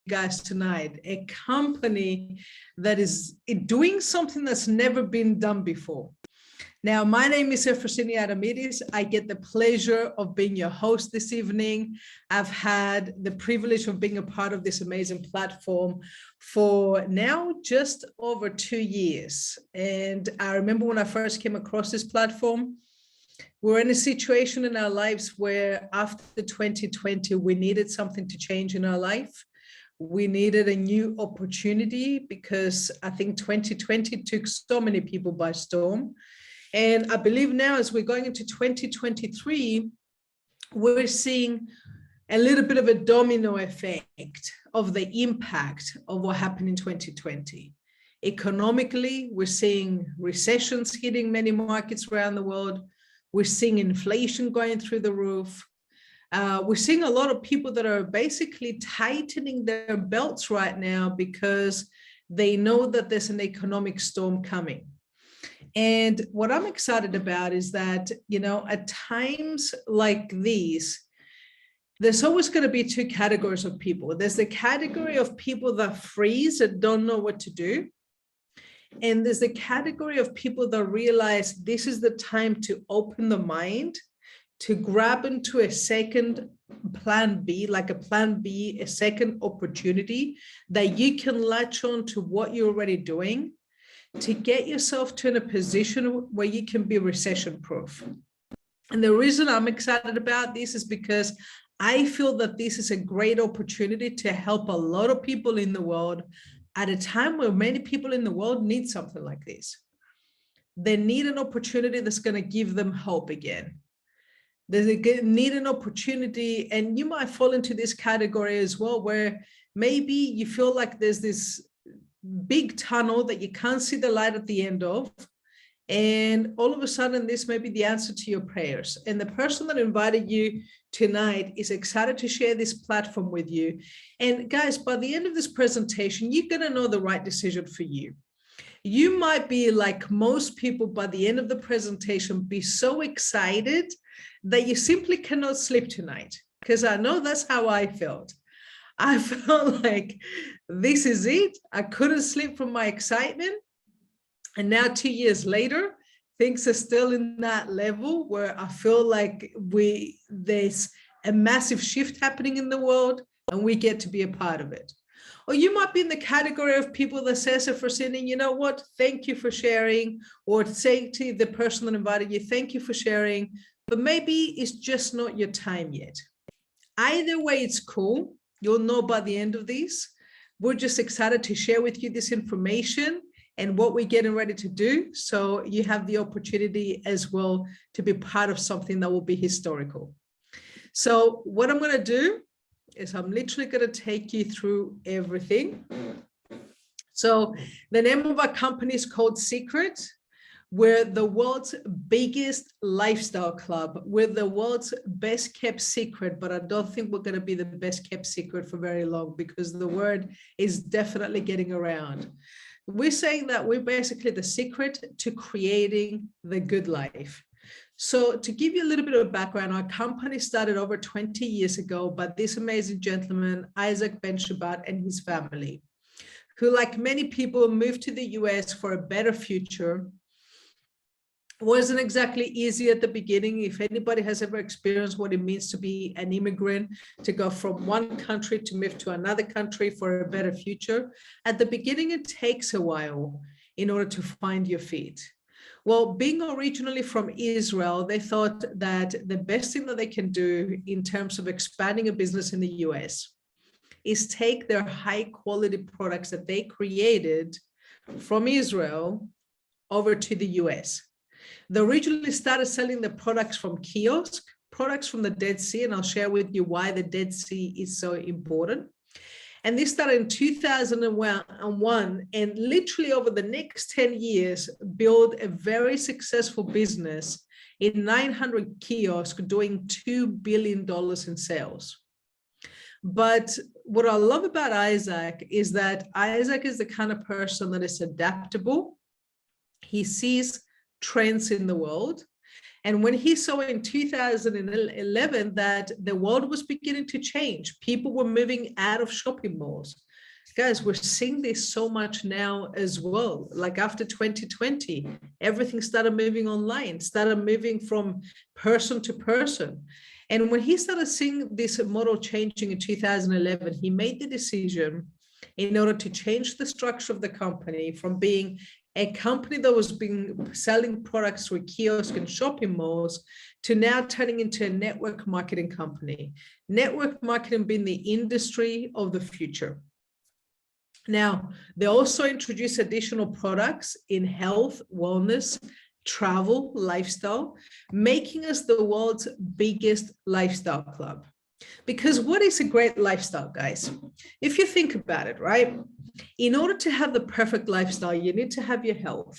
guys tonight a company that is doing something that's never been done before. Now, my name is Efrosini Adamidis. I get the pleasure of being your host this evening. I've had the privilege of being a part of this amazing platform for now just over 2 years. And I remember when I first came across this platform, we're in a situation in our lives where after 2020, we needed something to change in our life. We needed a new opportunity because I think 2020 took so many people by storm. And I believe now as we're going into 2023, we're seeing a little bit of a domino effect of the impact of what happened in 2020. Economically, we're seeing recessions hitting many markets around the world. We're seeing inflation going through the roof. We're seeing a lot of people that are basically tightening their belts right now because they know that there's an economic storm coming. And what I'm excited about is that, you know, at times like these, there's always going to be two categories of people. There's the category of people that freeze and don't know what to do. And there's the category of people that realize this is the time to open the mind, to grab into a second plan B, like a plan B, a second opportunity that you can latch on to what you're already doing, to get yourself to in a position where you can be recession proof. And the reason I'm excited about this is because I feel that this is a great opportunity to help a lot of people in the world at a time where many people in the world need something like this. They need an opportunity that's going to give them hope again. They need an opportunity, and you might fall into this category as well, where maybe you feel like there's this big tunnel that you can't see the light at the end of, and all of a sudden this may be the answer to your prayers. And the person that invited you tonight is excited to share this platform with you. And guys, by the end of this presentation, you're going to know the right decision for you. You might be like most people by the end of the presentation, be so excited that you simply cannot sleep tonight, because I know that's how I felt. I felt like this is it. I couldn't sleep from my excitement. And now 2 years later, things are still in that level where I feel like there's a massive shift happening in the world and we get to be a part of it. Or you might be in the category of people that says for saying, you know what, thank you for sharing, or say to the person that invited you, thank you for sharing, but maybe it's just not your time yet. Either way, it's cool. You'll know by the end of this. We're just excited to share with you this information and what we're getting ready to do. So you have the opportunity as well to be part of something that will be historical. So what I'm going to do is I'm literally going to take you through everything. So the name of our company is called Secret. We're the world's biggest lifestyle club. We're the world's best kept secret, but I don't think we're going to be the best kept secret for very long because the word is definitely getting around. We're saying that we're basically the secret to creating the good life. So to give you a little bit of background, our company started over 20 years ago by this amazing gentleman, Isaac Ben-Shabbat, and his family, who, like many people, moved to the US for a better future. Wasn't exactly easy at the beginning. If anybody has ever experienced what it means to be an immigrant, to go from one country to move to another country for a better future, at the beginning, it takes a while in order to find your feet. Well, being originally from Israel, they thought that the best thing that they can do in terms of expanding a business in the US is take their high quality products that they created from Israel over to the US. They originally started selling the products from kiosk, products from the Dead Sea, and I'll share with you why the Dead Sea is so important. And this started in 2001, and literally over the next 10 years, built a very successful business in 900 kiosks doing $2 billion in sales. But what I love about Isaac is that Isaac is the kind of person that is adaptable. He sees trends in the world, And when he saw in 2011 that the world was beginning to change, people were moving out of shopping malls. Guys, we're seeing this so much now as well. Like after 2020, everything started moving online, started moving from person to person. And when he started seeing this model changing in 2011, he made the decision in order to change the structure of the company from being a company that was selling products through kiosks and shopping malls to now turning into a network marketing company. Network marketing being the industry of the future. Now, they also introduced additional products in health, wellness, travel, lifestyle, making us the world's biggest lifestyle club. Because what is a great lifestyle, guys? If you think about it, right? In order to have the perfect lifestyle, you need to have your health.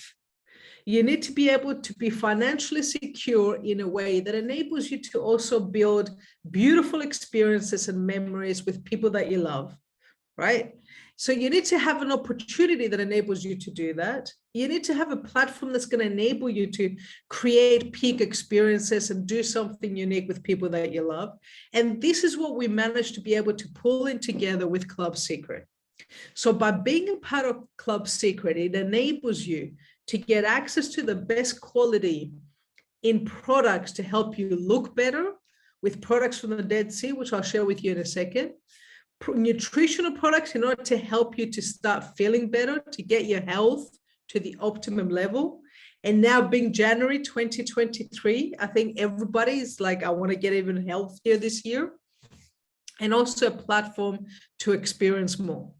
You need to be able to be financially secure in a way that enables you to also build beautiful experiences and memories with people that you love, right? So you need to have an opportunity that enables you to do that. You need to have a platform that's going to enable you to create peak experiences and do something unique with people that you love. And this is what we managed to be able to pull in together with Club Secret. So by being a part of Club Secret, it enables you to get access to the best quality in products to help you look better, with products from the Dead Sea, which I'll share with you in a second. Nutritional products in order to help you to start feeling better, to get your health to the optimum level. And now being January 2023, I think everybody's like, I want to get even healthier this year. And also a platform to experience more.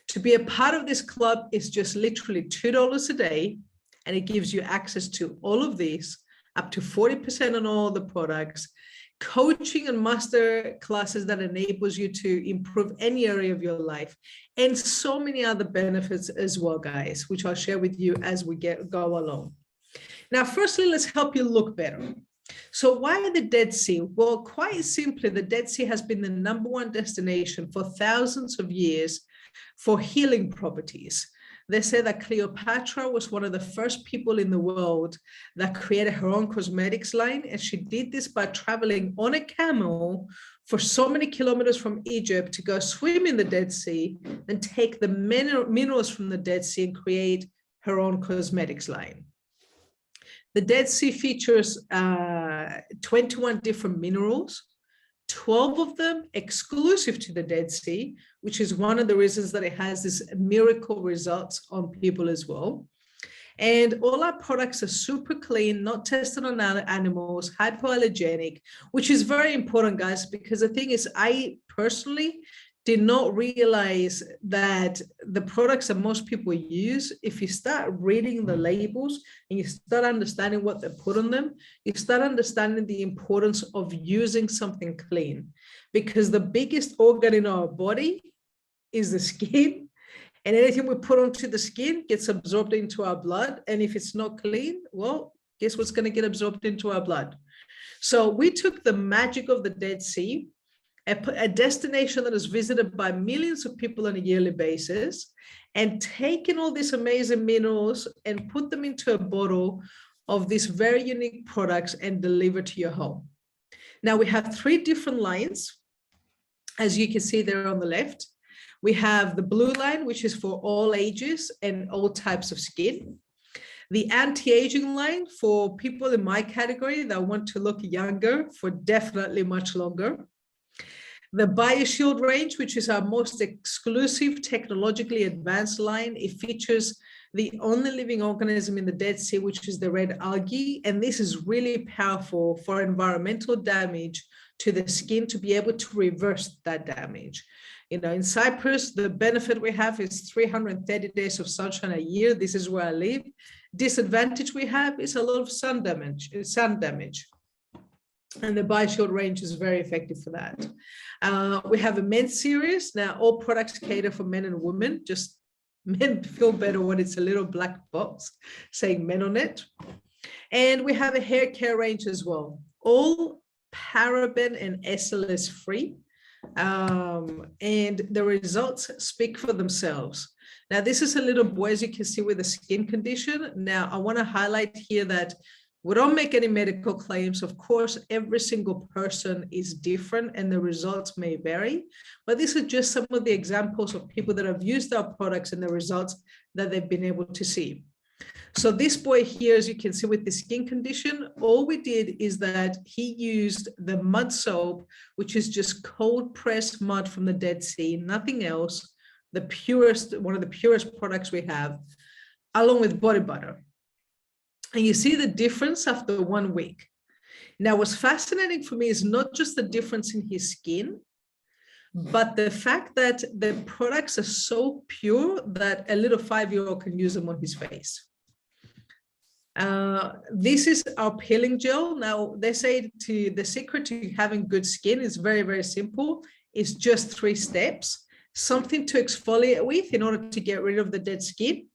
To be a part of this club is just literally $2 a day, and it gives you access to all of these, up to 40% on all the products, coaching and master classes that enables you to improve any area of your life, and so many other benefits as well, guys, which I'll share with you as we go along. Now, firstly, let's help you look better. So why the Dead Sea? Well, quite simply, the Dead Sea has been the #1 destination for thousands of years for healing properties. They say that Cleopatra was one of the first people in the world that created her own cosmetics line. And she did this by traveling on a camel for so many kilometers from Egypt to go swim in the Dead Sea and take the minerals from the Dead Sea and create her own cosmetics line. The Dead Sea features 21 different minerals, 12 of them exclusive to the Dead Sea, which is one of the reasons that it has this miracle results on people as well. And all our products are super clean, not tested on animals, hypoallergenic, which is very important, guys, because the thing is, I personally did not realize that the products that most people use, if you start reading the labels and you start understanding what they put on them, you start understanding the importance of using something clean, because the biggest organ in our body is the skin, and anything we put onto the skin gets absorbed into our blood. And if it's not clean, well, guess what's going to get absorbed into our blood? So we took the magic of the Dead Sea, a destination that is visited by millions of people on a yearly basis, and taken all these amazing minerals and put them into a bottle of these very unique products and deliver to your home. Now we have 3 different lines, as you can see there on the left. We have the blue line, which is for all ages and all types of skin. The anti-aging line for people in my category that want to look younger for definitely much longer. The BioShield range, which is our most exclusive, technologically advanced line. It features the only living organism in the Dead Sea, which is the red algae. And this is really powerful for environmental damage to the skin to be able to reverse that damage. You know, in Cyprus, the benefit we have is 330 days of sunshine a year. This is where I live. Disadvantage we have is a lot of sun damage. And the BioShield range is very effective for that. We have a men's series. Now, all products cater for men and women. Just men feel better when it's a little black box saying men on it. And we have a hair care range as well. All paraben and SLS free. And the results speak for themselves. Now, this is a little boy, as you can see, with a skin condition. Now, I want to highlight here that We don't make any medical claims. Of course, every single person is different and the results may vary, but these are just some of the examples of people that have used our products and the results that they've been able to see. So this boy here, as you can see with the skin condition, all we did is that he used the mud soap, which is just cold pressed mud from the Dead Sea, nothing else, the purest, one of the purest products we have, along with body butter. And you see the difference after 1 week. Now, what's fascinating for me is not just the difference in his skin, but the fact that the products are so pure that a little 5-year-old can use them on his face. This is our peeling gel. Now, they say the secret to having good skin is very, very simple. It's just 3 steps. Something to exfoliate with in order to get rid of the dead skin.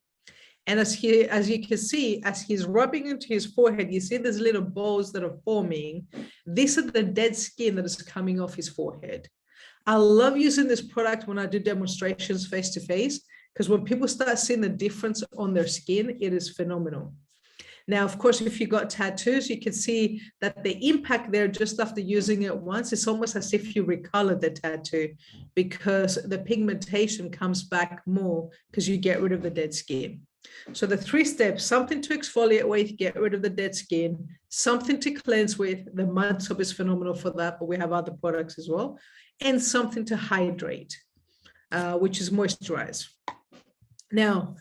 And as you can see, as he's rubbing into his forehead, you see there's little balls that are forming. These are the dead skin that is coming off his forehead. I love using this product when I do demonstrations face to face, because when people start seeing the difference on their skin, it is phenomenal. Now, of course, if you got tattoos, you can see that the impact there just after using it once, it's almost as if you recolor the tattoo, because the pigmentation comes back more because you get rid of the dead skin. So the 3 steps: something to exfoliate with, get rid of the dead skin, something to cleanse with, the mud soap is phenomenal for that, but we have other products as well, and something to hydrate, which is moisturize. Now,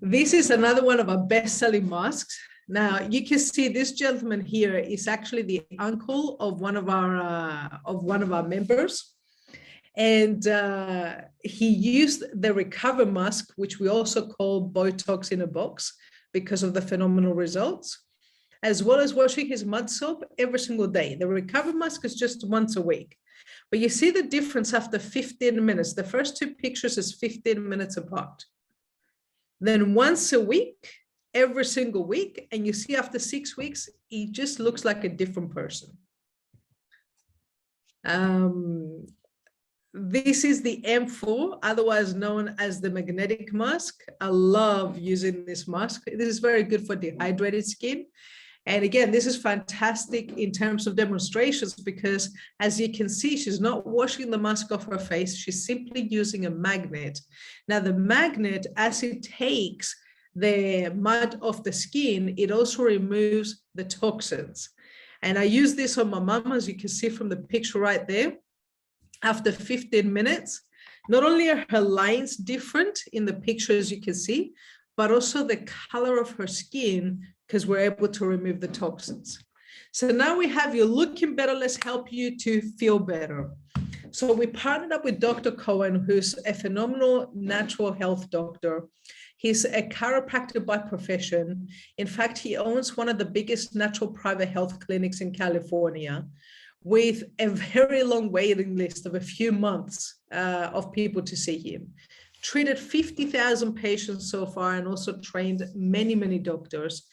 this is another one of our best-selling masks. Now, you can see this gentleman here is actually the uncle of one of our members. And he used the Recover mask, which we also call Botox in a box, because of the phenomenal results, as well as washing his mud soap every single day. The Recover mask is just once a week. But you see the difference after 15 minutes. The first 2 pictures is 15 minutes apart. Then once a week, every single week, and you see after 6 weeks, he just looks like a different person. This is the M4, otherwise known as the magnetic mask. I love using this mask. This is very good for dehydrated skin. And again, this is fantastic in terms of demonstrations, because as you can see, she's not washing the mask off her face. She's simply using a magnet. Now, the magnet, as it takes the mud off the skin, it also removes the toxins. And I use this on my mom, as you can see from the picture right there. After 15 minutes, not only are her lines different in the picture, as you can see, but also the color of her skin, because we're able to remove the toxins. So now we have you looking better. Let's help you to feel better. So we partnered up with Dr. Cohen, who's a phenomenal natural health doctor. He's a chiropractor by profession. In fact, he owns one of the biggest natural private health clinics in California, with a very long waiting list of a few months of people to see him. Treated 50,000 patients so far, and also trained many, many doctors.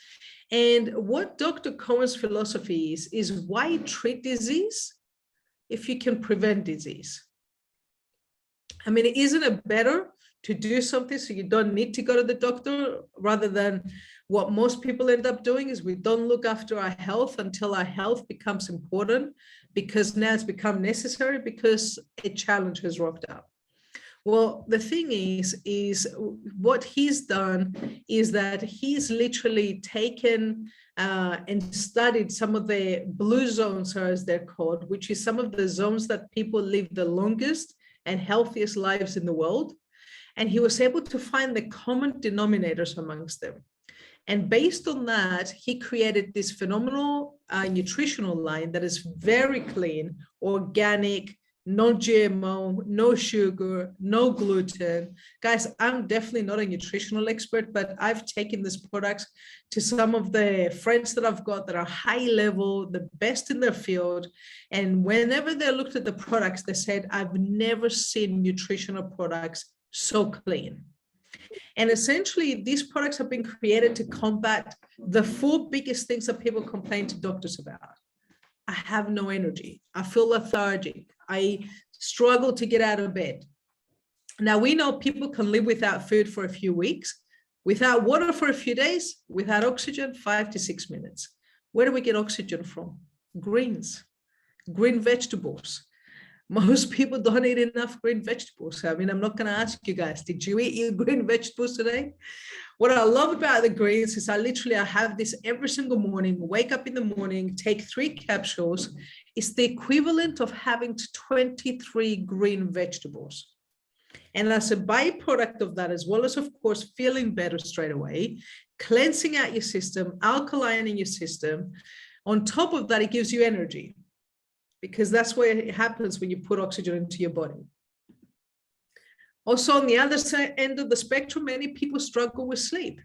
And what Dr. Cohen's philosophy is why treat disease if you can prevent disease? I mean, isn't it better to do something so you don't need to go to the doctor, rather than what most people end up doing is we don't look after our health until our health becomes important, because now it's become necessary because a challenge has rocked up. Well, the thing is what he's done is that he's literally taken and studied some of the blue zones, as they're called, which is some of the zones that people live the longest and healthiest lives in the world. And he was able to find the common denominators amongst them. And based on that, he created this phenomenal nutritional line that is very clean, organic, non-GMO, no sugar, no gluten. Guys, I'm definitely not a nutritional expert, but I've taken these products to some of the friends that I've got that are high level, the best in their field. And whenever they looked at the products, they said, I've never seen nutritional products so clean. And essentially, these products have been created to combat the 4 biggest things that people complain to doctors about. I have no energy. I feel lethargic. I struggle to get out of bed. Now, we know people can live without food for a few weeks, without water for a few days, without oxygen, 5 to 6 minutes. Where do we get oxygen from? Greens, green vegetables. Most people don't eat enough green vegetables. I mean, I'm not going to ask you guys, did you eat your green vegetables today? What I love about the greens is I have this every single morning, wake up in the morning, take 3 capsules. It's the equivalent of having 23 green vegetables. And as a byproduct of that, as well as, of course, feeling better straight away, cleansing out your system, alkalining your system, on top of that, it gives you energy, because that's what it happens when you put oxygen into your body. Also, on the other end of the spectrum, many people struggle with sleep.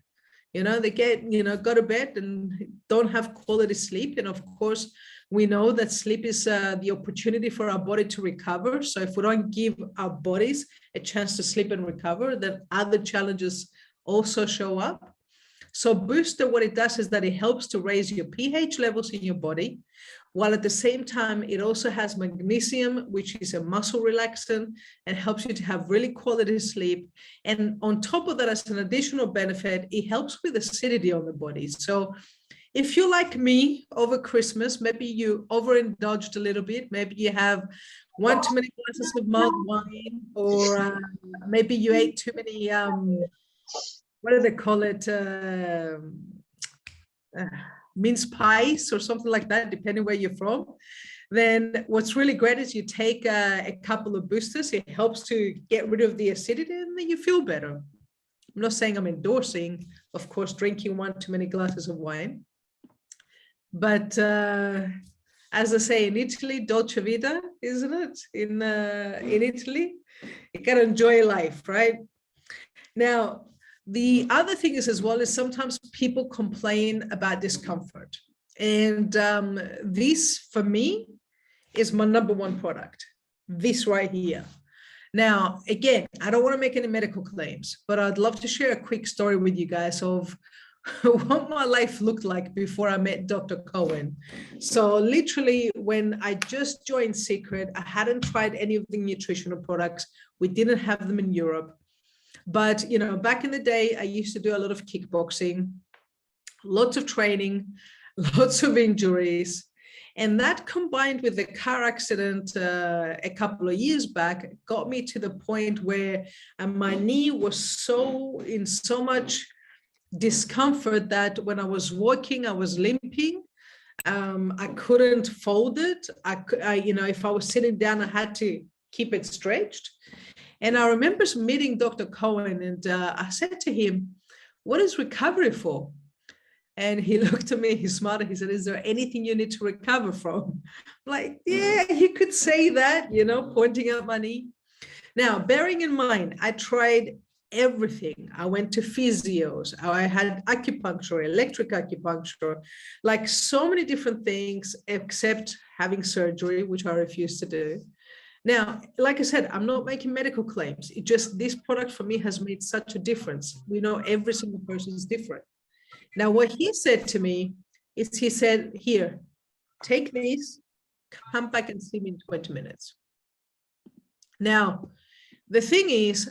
They go to bed and don't have quality sleep. And of course, we know that sleep is the opportunity for our body to recover. So if we don't give our bodies a chance to sleep and recover, then other challenges also show up. So Booster, what it does is that it helps to raise your pH levels in your body, while at the same time, it also has magnesium, which is a muscle relaxant and helps you to have really quality sleep. And on top of that, as an additional benefit, it helps with acidity on the body. So if you're like me over Christmas, maybe you overindulged a little bit, maybe you have one too many glasses of mulled wine, or maybe you ate too many, what do they call it? Mince pies or something like that, depending where you're from. Then what's really great is you take a couple of boosters. It helps to get rid of the acidity, and then you feel better. I'm not saying I'm endorsing, of course, drinking one too many glasses of wine. But as I say, in Italy, dolce vita, isn't it? In Italy, you can enjoy life, right? Now, the other thing is, as well, is sometimes people complain about discomfort. And this, for me, is my number 1 product, this right here. Now, again, I don't want to make any medical claims, but I'd love to share a quick story with you guys of what my life looked like before I met Dr. Cohen. So literally, when I just joined Secret, I hadn't tried any of the nutritional products. We didn't have them in Europe. But, back in the day, I used to do a lot of kickboxing, lots of training, lots of injuries. And that, combined with the car accident a couple of years back, got me to the point where my knee was in so much discomfort that when I was walking, I was limping. I couldn't fold it. If I was sitting down, I had to keep it stretched. And I remember meeting Dr. Cohen, and I said to him, "What is recovery for?" And he looked at me, he smiled, and he said, "Is there anything you need to recover from?" I'm like, yeah, you could say that, pointing out my knee. Now, bearing in mind, I tried everything. I went to physios, I had acupuncture, electric acupuncture, like so many different things, except having surgery, which I refused to do. Now, like I said, I'm not making medical claims. It just, this product for me has made such a difference. We know every single person is different. Now, what he said to me is, he said, "Here, take these, come back and see me in 20 minutes. Now, the thing is,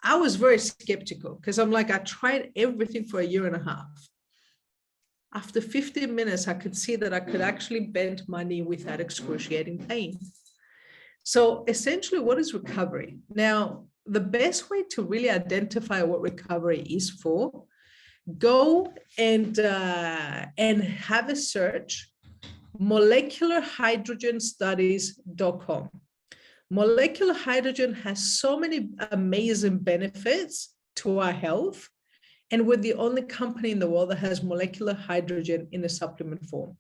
I was very skeptical, because I'm like, I tried everything for 1.5 years. After 15 minutes, I could see that I could actually bend my knee without excruciating pain. So essentially, what is recovery? Now, the best way to really identify what recovery is for, go and have a search, molecularhydrogenstudies.com. Molecular hydrogen has so many amazing benefits to our health, and we're the only company in the world that has molecular hydrogen in a supplement form.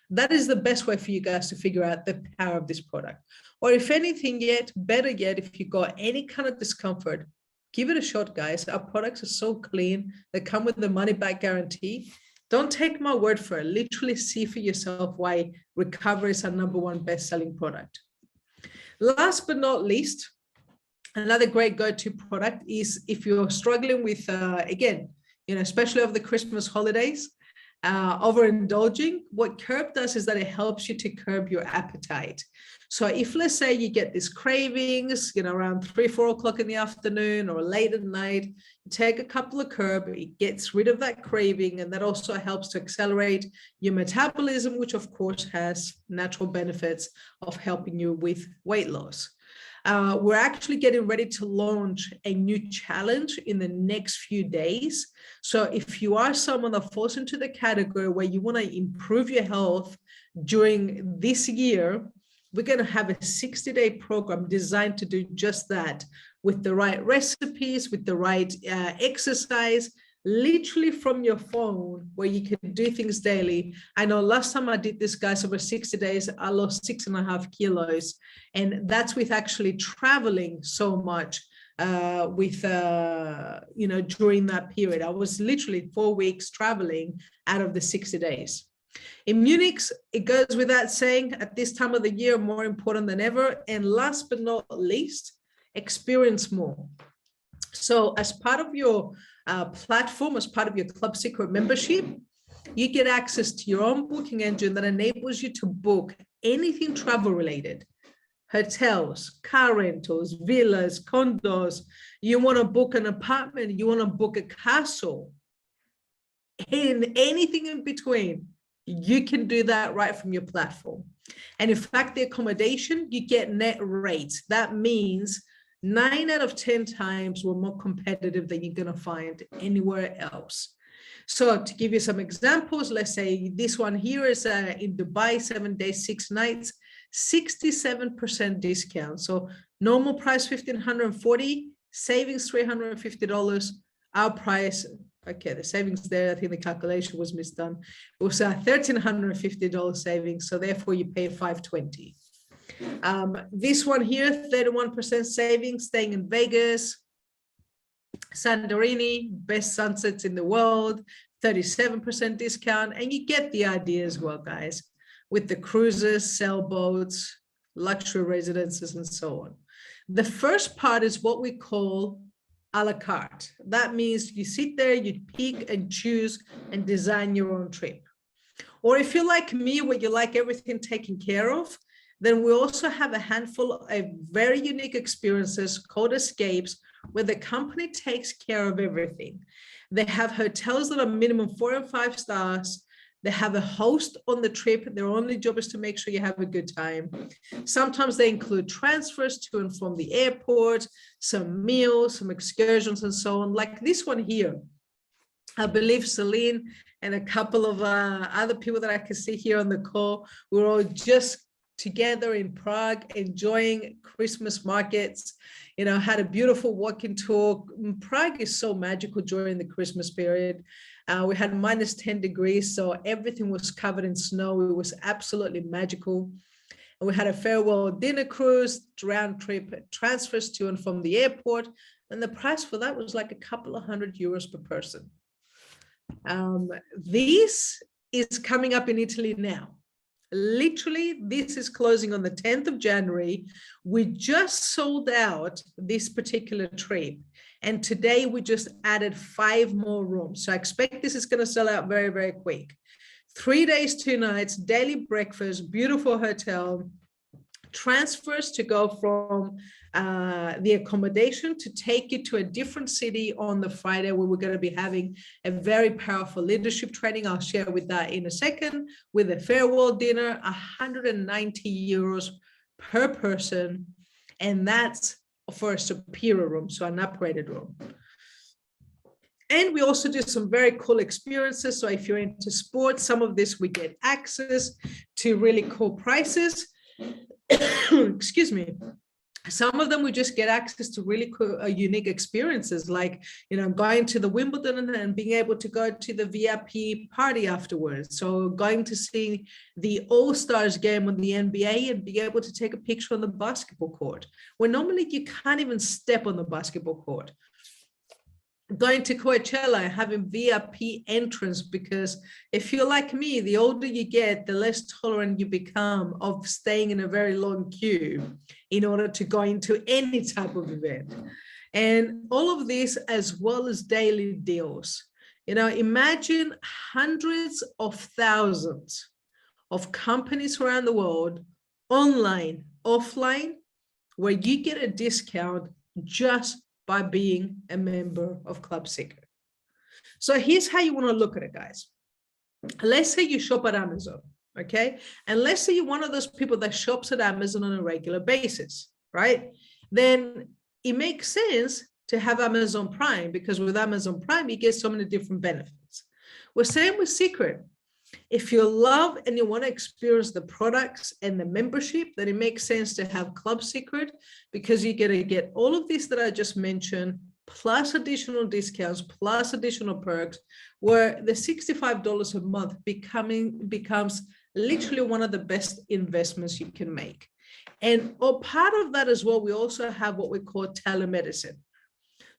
That is the best way for you guys to figure out the power of this product. Or if anything yet, better yet, if you got any kind of discomfort, give it a shot, guys. Our products are so clean. They come with the money back guarantee. Don't take my word for it. Literally see for yourself why recovery is our number 1 best-selling product. Last but not least, another great go-to product is if you're struggling with, again, especially over the Christmas holidays, overindulging. What Curb does is that it helps you to curb your appetite. So if, let's say, you get these cravings, around 3-4 o'clock in the afternoon or late at night, you take a couple of Curb, it gets rid of that craving, and that also helps to accelerate your metabolism, which of course has natural benefits of helping you with weight loss. We're actually getting ready to launch a new challenge in the next few days. So if you are someone that falls into the category where you want to improve your health during this year, we're going to have a 60-day program designed to do just that, with the right recipes, with the right exercise, literally from your phone, where you can do things daily. I know last time I did this, guys, over 60 days, I lost 6.5 kilos. And that's with actually traveling so much during that period. I was literally 4 weeks traveling out of the 60 days. Immunix, it goes without saying, at this time of the year, more important than ever. And last but not least, experience more. So as part of your platform, as part of your Club Secret membership, you get access to your own booking engine that enables you to book anything travel related: hotels, car rentals, villas, condos. You want to book an apartment, you want to book a castle, and anything in between. You can do that right from your platform. And in fact, the accommodation, you get net rates. That means 9 out of 10 times we're more competitive than you're going to find anywhere else. So to give you some examples, let's say this one here is in Dubai, 7 days, 6 nights, 67% discount. So normal price $1,540, savings $350. Our price, okay, the savings there, I think the calculation was misdone. It was a $1,350 savings, so therefore you pay $520. This one here, 31% savings, staying in Vegas, Santorini, best sunsets in the world, 37% discount, and you get the idea as well, guys, with the cruises, sailboats, luxury residences, and so on. The first part is what we call a la carte. That means you sit there, you pick and choose and design your own trip. Or if you're like me, where you like everything taken care of, then we also have a handful of very unique experiences called escapes, where the company takes care of everything. They have hotels that are minimum 4 and 5 stars. They have a host on the trip. Their only job is to make sure you have a good time. Sometimes they include transfers to and from the airport, some meals, some excursions, and so on. Like this one here, I believe Celine and a couple of other people that I can see here on the call, we're all just together in Prague, enjoying Christmas markets, had a beautiful walking tour. Prague is so magical during the Christmas period. We had minus 10 degrees, so everything was covered in snow. It was absolutely magical. And we had a farewell dinner cruise, round trip transfers to and from the airport. And the price for that was like a couple of €100 per person. This is coming up in Italy now. Literally, this is closing on the 10th of January. We just sold out this particular trip. And today we just added 5 more rooms. So I expect this is going to sell out very, very quick. 3 days, 2 nights, daily breakfast, beautiful hotel, transfers to go from the accommodation to take you to a different city on the Friday, where we're going to be having a very powerful leadership training. I'll share with that in a second, with a farewell dinner, €190 per person. And that's for a superior room, so an upgraded room. And we also do some very cool experiences. So if you're into sports, some of this we get access to really cool prices. Excuse me. Some of them we just get access to really cool, unique experiences, like, going to the Wimbledon and being able to go to the VIP party afterwards. So going to see the All-Stars game on the NBA and be able to take a picture on the basketball court, where normally you can't even step on the basketball court. Going to Coachella and having VIP entrance, because if you're like me, the older you get, the less tolerant you become of staying in a very long queue in order to go into any type of event. And all of this, as well as daily deals. Imagine hundreds of thousands of companies around the world, online, offline, where you get a discount just by being a member of Club Secret. So here's how you want to look at it, guys. Let's say you shop at Amazon, okay? And let's say you're one of those people that shops at Amazon on a regular basis, right? Then it makes sense to have Amazon Prime, because with Amazon Prime, you get so many different benefits. We're saying with Secret, if you love and you want to experience the products and the membership, then it makes sense to have Club Secret, because you're going to get all of this that I just mentioned, plus additional discounts, plus additional perks, where the $65 a month becomes literally one of the best investments you can make. And part of that as well, we also have what we call telemedicine.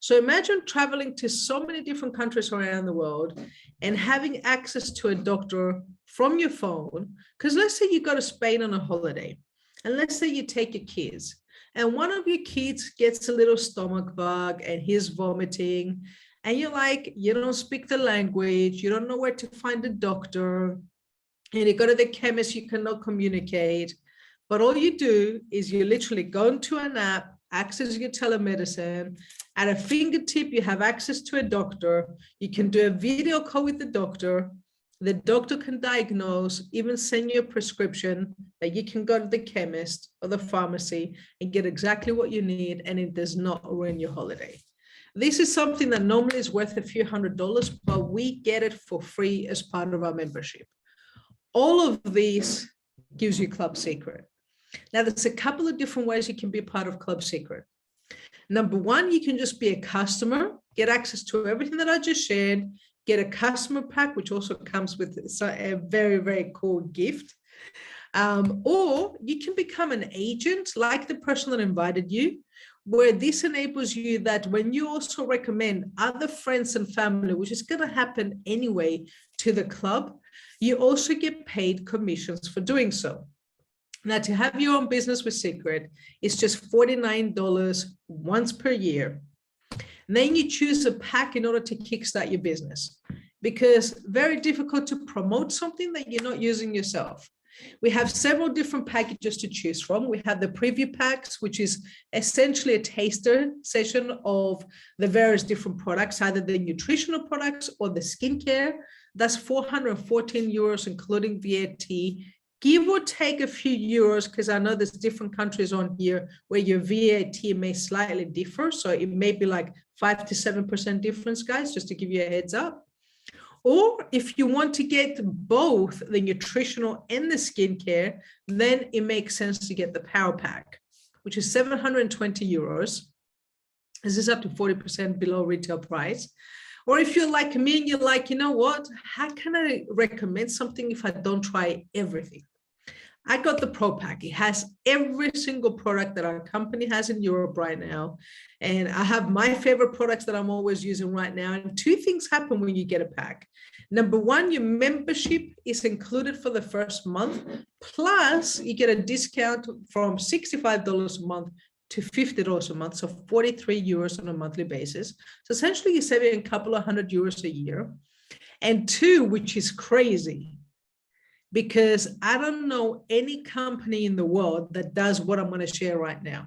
So imagine traveling to so many different countries around the world and having access to a doctor from your phone. Because let's say you go to Spain on a holiday, and let's say you take your kids, and one of your kids gets a little stomach bug and he's vomiting, and you're like, you don't speak the language, you don't know where to find a doctor, and you go to the chemist, you cannot communicate. But all you do is you literally go into an app, access your telemedicine. At a fingertip, you have access to a doctor. You can do a video call with the doctor. The doctor can diagnose, even send you a prescription that you can go to the chemist or the pharmacy and get exactly what you need, and it does not ruin your holiday. This is something that normally is worth a few $100s, but we get it for free as part of our membership. All of these gives you Club Secret. Now, there's a couple of different ways you can be a part of Club Secret. Number one, you can just be a customer, get access to everything that I just shared, get a customer pack, which also comes with a very, very cool gift. Or you can become an agent like the person that invited you, where this enables you that when you also recommend other friends and family, which is going to happen anyway, to the club, you also get paid commissions for doing so. Now, to have your own business with Secret, it's just $49 once per year. And then you choose a pack in order to kickstart your business, because very difficult to promote something that you're not using yourself. We have several different packages to choose from. We have the preview packs, which is essentially a taster session of the various different products, either the nutritional products or the skincare. That's 414 euros, including VAT. Give or take a few euros, because I know there's different countries on here where your VAT may slightly differ. So it may be like 5 to 7% difference, guys, just to give you a heads up. Or if you want to get both the nutritional and the skincare, then it makes sense to get the Power Pack, which is 720 euros. This is up to 40% below retail price. Or if you're like me and you're like, you know what, how can I recommend something if I don't try everything? I got the Pro Pack. It has every single product that our company has in Europe right now. And I have my favorite products that I'm always using right now. And two things happen when you get a pack. Number one, your membership is included for the first month. Plus, you get a discount from $65 a month to $50 a month. So 43 euros on a monthly basis. So essentially, you're saving a couple of €100 a year. And two, which is crazy, because I don't know any company in the world that does what I'm going to share right now.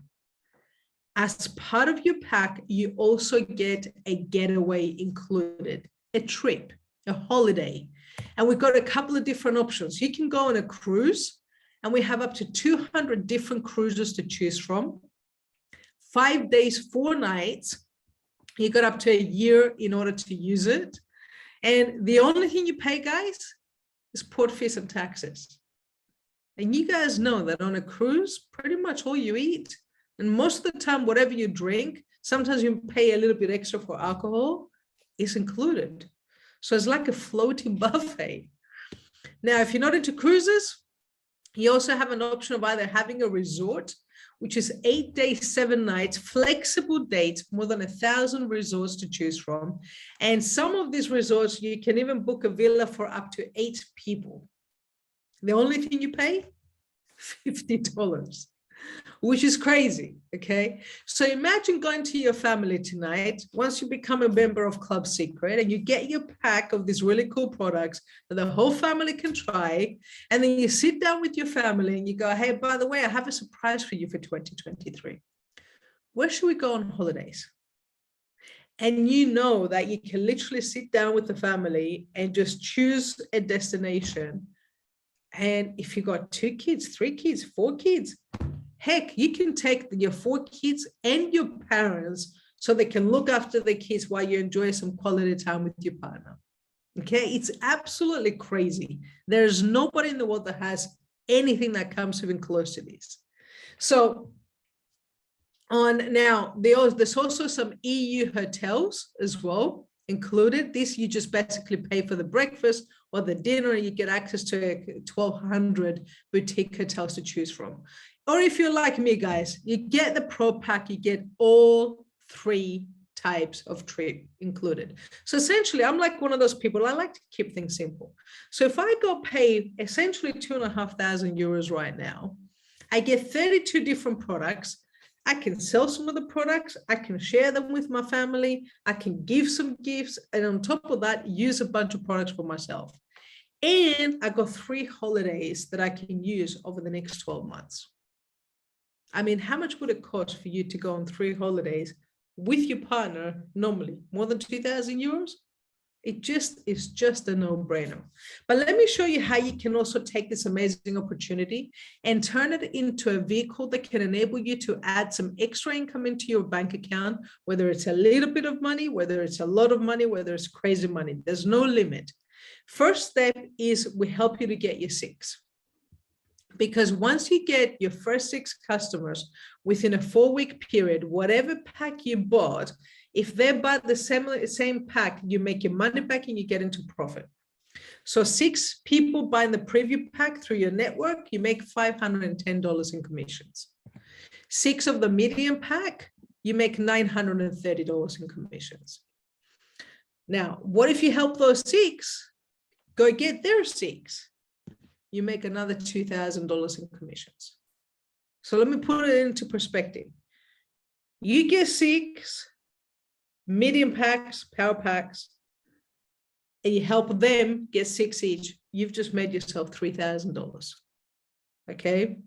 As part of your pack, you also get a getaway included, a trip, a holiday. And we've got a couple of different options. You can go on a cruise, and we have up to 200 different cruises to choose from. 5 days, 4 nights. You got up to a year in order to use it. And the only thing you pay, guys, is port fees and taxes. And you guys know that on a cruise, pretty much all you eat, and most of the time, whatever you drink, sometimes you pay a little bit extra for alcohol, is included. So it's like a floating buffet. Now, if you're not into cruises, you also have an option of either having a resort, which is 8 days, 7 nights, flexible dates, more than 1,000 resorts to choose from. And some of these resorts, you can even book a villa for up to 8 people. The only thing you pay, $50. which is crazy. Okay. So imagine going to your family tonight, once you become a member of Club Secret and you get your pack of these really cool products that the whole family can try. And then you sit down with your family and you go, hey, by the way, I have a surprise for you for 2023. Where should we go on holidays? And you know that you can literally sit down with the family and just choose a destination. And if you got 2 kids, 3 kids, 4 kids, heck, you can take your 4 kids and your parents so they can look after the kids while you enjoy some quality time with your partner. Okay, it's absolutely crazy. There's nobody in the world that has anything that comes even close to this. So on now, there's also some EU hotels as well included. This, you just basically pay for the breakfast or the dinner, and you get access to 1,200 boutique hotels to choose from. Or if you're like me, guys, you get the pro pack, you get all 3 types of trip included. So essentially, I'm like one of those people, I like to keep things simple. So if I go pay essentially 2,500 euros right now, I get 32 different products. I can sell some of the products, I can share them with my family, I can give some gifts, and on top of that, use a bunch of products for myself. And I got 3 holidays that I can use over the next 12 months. I mean, how much would it cost for you to go on 3 holidays with your partner normally? More than 2,000 euros? It's just a no-brainer. But let me show you how you can also take this amazing opportunity and turn it into a vehicle that can enable you to add some extra income into your bank account, whether it's a little bit of money, whether it's a lot of money, whether it's crazy money. There's no limit. First step is we help you to get your 6. Because once you get your first 6 customers within a 4-week period, whatever pack you bought, if they bought the same pack, you make your money back and you get into profit. So 6 people buying the preview pack through your network, you make $510 in commissions. 6 of the medium pack, you make $930 in commissions. Now, what if you help those 6 go get their 6? You make another $2,000 in commissions. So let me put it into perspective. You get 6 medium packs, power packs, and you help them get 6 each. You've just made yourself $3,000. Okay.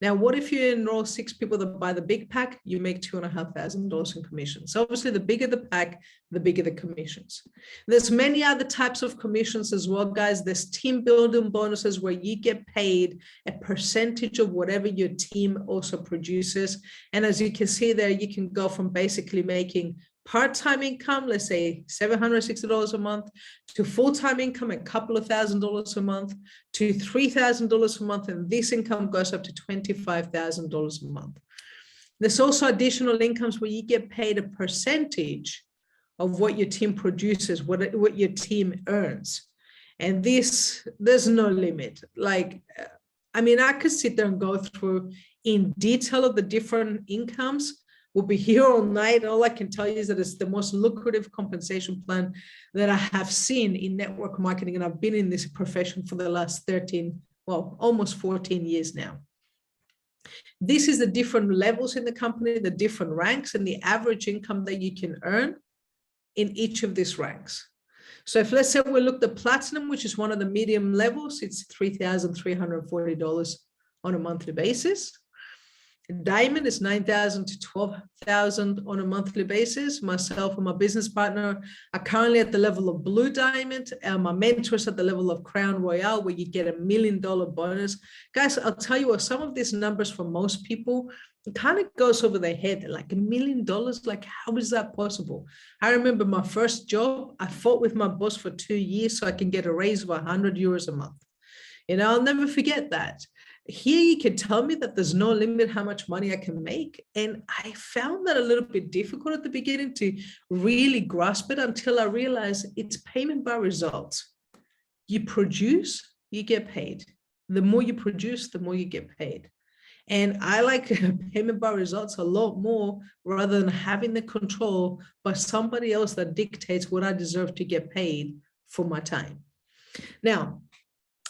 Now, what if you enroll 6 people that buy the big pack? You make $2,500 in commissions. So obviously, the bigger the pack, the bigger the commissions. There's many other types of commissions as well, guys. There's team building bonuses where you get paid a percentage of whatever your team also produces. And as you can see there, you can go from basically making part-time income, let's say $760 a month, to full-time income, a couple of $1,000s a month, to $3,000 a month, and this income goes up to $25,000 a month. There's also additional incomes where you get paid a percentage of what your team produces, what your team earns. And this, there's no limit. Like, I mean, I could sit there and go through in detail of the different incomes. We'll be here all night. All I can tell you is that it's the most lucrative compensation plan that I have seen in network marketing. And I've been in this profession for the last 13, well, almost 14 years now. This is the different levels in the company, the different ranks, and the average income that you can earn in each of these ranks. So if let's say we look at platinum, which is one of the medium levels, it's $3,340 on a monthly basis. Diamond is $9,000 to $12,000 on a monthly basis. Myself and my business partner are currently at the level of Blue Diamond. My mentor is at the level of Crown Royale, where you get $1 million bonus. Guys, I'll tell you what, some of these numbers for most people, it kind of goes over their head, like $1 million, like how is that possible? I remember my first job, I fought with my boss for 2 years so I can get a raise of 100 euros a month. You know, I'll never forget that. Here you can tell me that there's no limit how much money I can make. And I found that a little bit difficult at the beginning to really grasp it until I realized it's payment by results. You produce, you get paid. The more you produce, the more you get paid. And I like payment by results a lot more rather than having the control by somebody else that dictates what I deserve to get paid for my time. Now,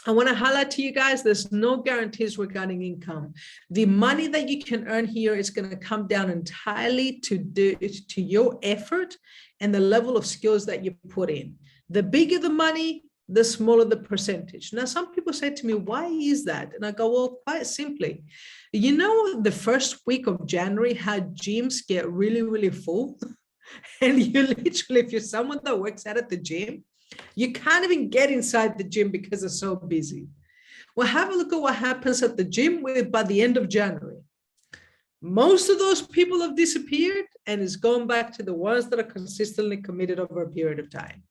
I want to highlight to you guys, there's no guarantees regarding income. The money that you can earn here is going to come down entirely to your effort and the level of skills that you put in. The bigger the money, the smaller the percentage. Now, some people say to me, why is that? And I go, well, quite simply, you know, the first week of January, how gyms get really, really full. And you literally, if you're someone that works out at the gym, you can't even get inside the gym because it's so busy. Well, have a look at what happens at the gym by the end of January. Most of those people have disappeared, and it's gone back to the ones that are consistently committed over a period of time.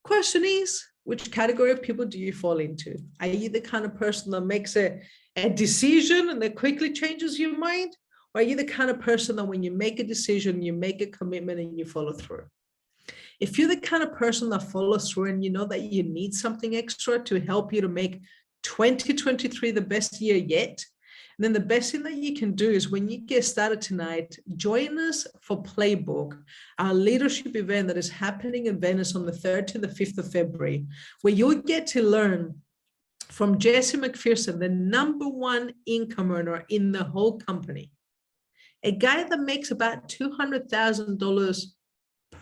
Question is, which category of people do you fall into? Are you the kind of person that makes a decision and then quickly changes your mind? Or are you the kind of person that when you make a decision, you make a commitment and you follow through? If you're the kind of person that follows through and you know that you need something extra to help you to make 2023 the best year yet, then the best thing that you can do is when you get started tonight, join us for Playbook, our leadership event that is happening in Venice on the 3rd to the 5th of February, where you'll get to learn from Jesse McPherson, the #1 income earner in the whole company, a guy that makes about $200,000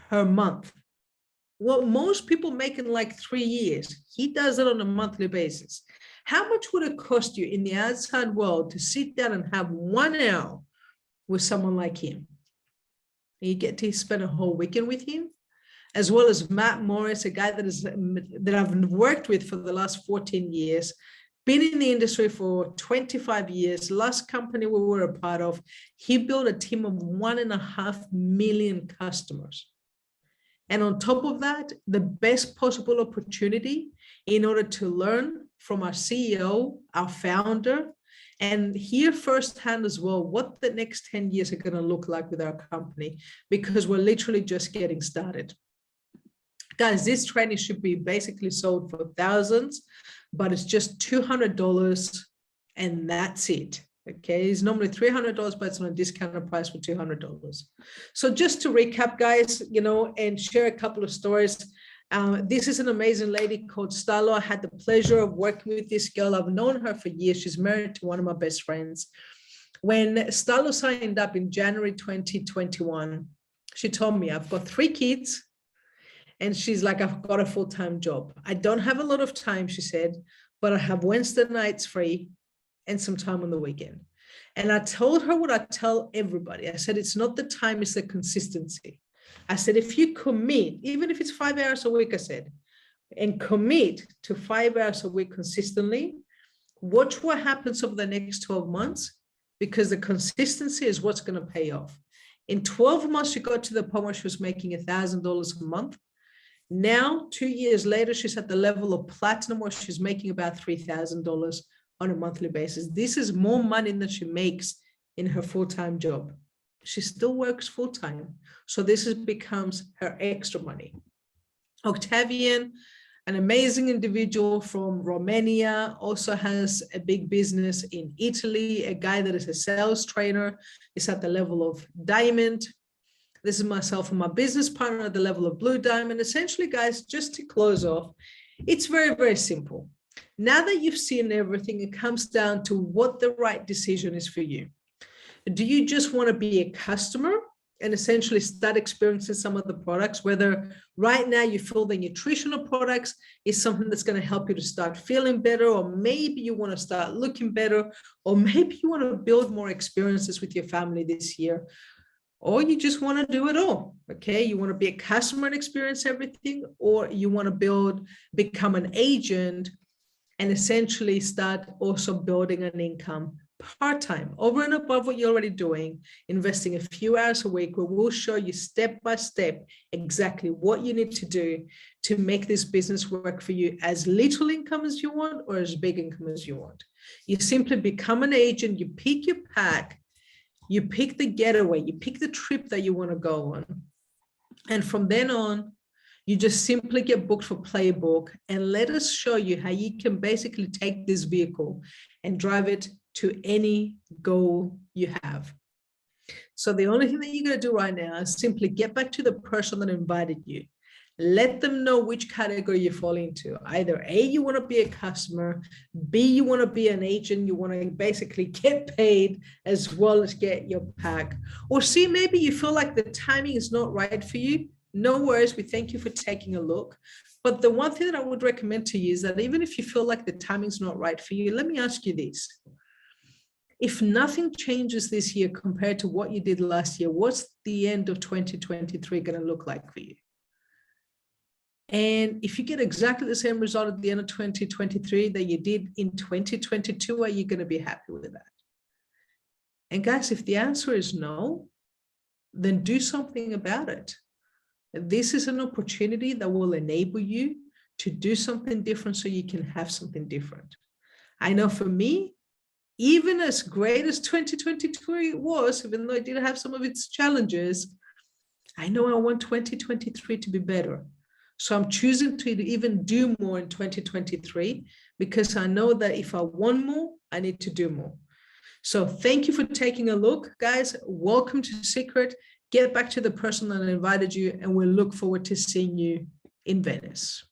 per month. What most people make in like 3 years, he does it on a monthly basis. How much would it cost you in the outside world to sit down and have 1 hour with someone like him? You get to spend a whole weekend with him, as well as Matt Morris, a guy that I've worked with for the last 14 years, been in the industry for 25 years. Last company we were a part of, he built a team of 1.5 million customers. And on top of that, the best possible opportunity in order to learn from our CEO, our founder, and hear firsthand as well what the next 10 years are going to look like with our company, because we're literally just getting started. Guys, this training should be basically sold for thousands, but it's just $200 and that's it. Okay, it's normally $300, but it's on a discounted price for $200. So just to recap, guys, and share a couple of stories. This is an amazing lady called Stalo. I had the pleasure of working with this girl. I've known her for years. She's married to one of my best friends. When Stalo signed up in January 2021, she told me, I've got 3 kids. And she's like, I've got a full-time job. I don't have a lot of time, she said, but I have Wednesday nights free and some time on the weekend. And I told her what I tell everybody. I said, it's not the time, it's the consistency. I said, if you commit, even if it's 5 hours a week, I said, and commit to 5 hours a week consistently, watch what happens over the next 12 months, because the consistency is what's going to pay off. In 12 months, she got to the point where she was making $1,000 a month. Now, 2 years later, she's at the level of platinum where she's making about $3,000 on a monthly basis. This is more money than she makes in her full-time job. She still works full-time. So this becomes her extra money. Octavian, an amazing individual from Romania, also has a big business in Italy, a guy that is a sales trainer, is at the level of diamond. This is myself and my business partner at the level of blue diamond. Essentially, guys, just to close off, it's very, very simple. Now that you've seen everything, it comes down to what the right decision is for you. Do you just want to be a customer and essentially start experiencing some of the products, whether right now you feel the nutritional products is something that's going to help you to start feeling better, or maybe you want to start looking better, or maybe you want to build more experiences with your family this year, or you just want to do it all, okay? You want to be a customer and experience everything, or you want to become an agent and essentially start also building an income part-time over and above what you're already doing, investing a few hours a week, where we'll show you step by step exactly what you need to do to make this business work for you, as little income as you want or as big income as you want. You simply become an agent, you pick your pack, you pick the getaway, you pick the trip that you want to go on. And from then on, you just simply get booked for Playbook, and let us show you how you can basically take this vehicle and drive it to any goal you have. So the only thing that you're going to do right now is simply get back to the person that invited you. Let them know which category you fall into. Either A, you want to be a customer, B, you want to be an agent, you want to basically get paid as well as get your pack, or C, maybe you feel like the timing is not right for you. No worries, we thank you for taking a look. But the one thing that I would recommend to you is that even if you feel like the timing's not right for you, let me ask you this. If nothing changes this year compared to what you did last year, what's the end of 2023 going to look like for you? And if you get exactly the same result at the end of 2023 that you did in 2022, are you going to be happy with that? And guys, if the answer is no, then do something about it. This is an opportunity that will enable you to do something different so you can have something different. I know for me, even as great as 2022 was, even though it did have some of its challenges, I know I want 2023 to be better. So I'm choosing to even do more in 2023 because I know that if I want more, I need to do more. So thank you for taking a look, guys. Welcome to Secret. Get back to the person that invited you, and we'll look forward to seeing you in Venice.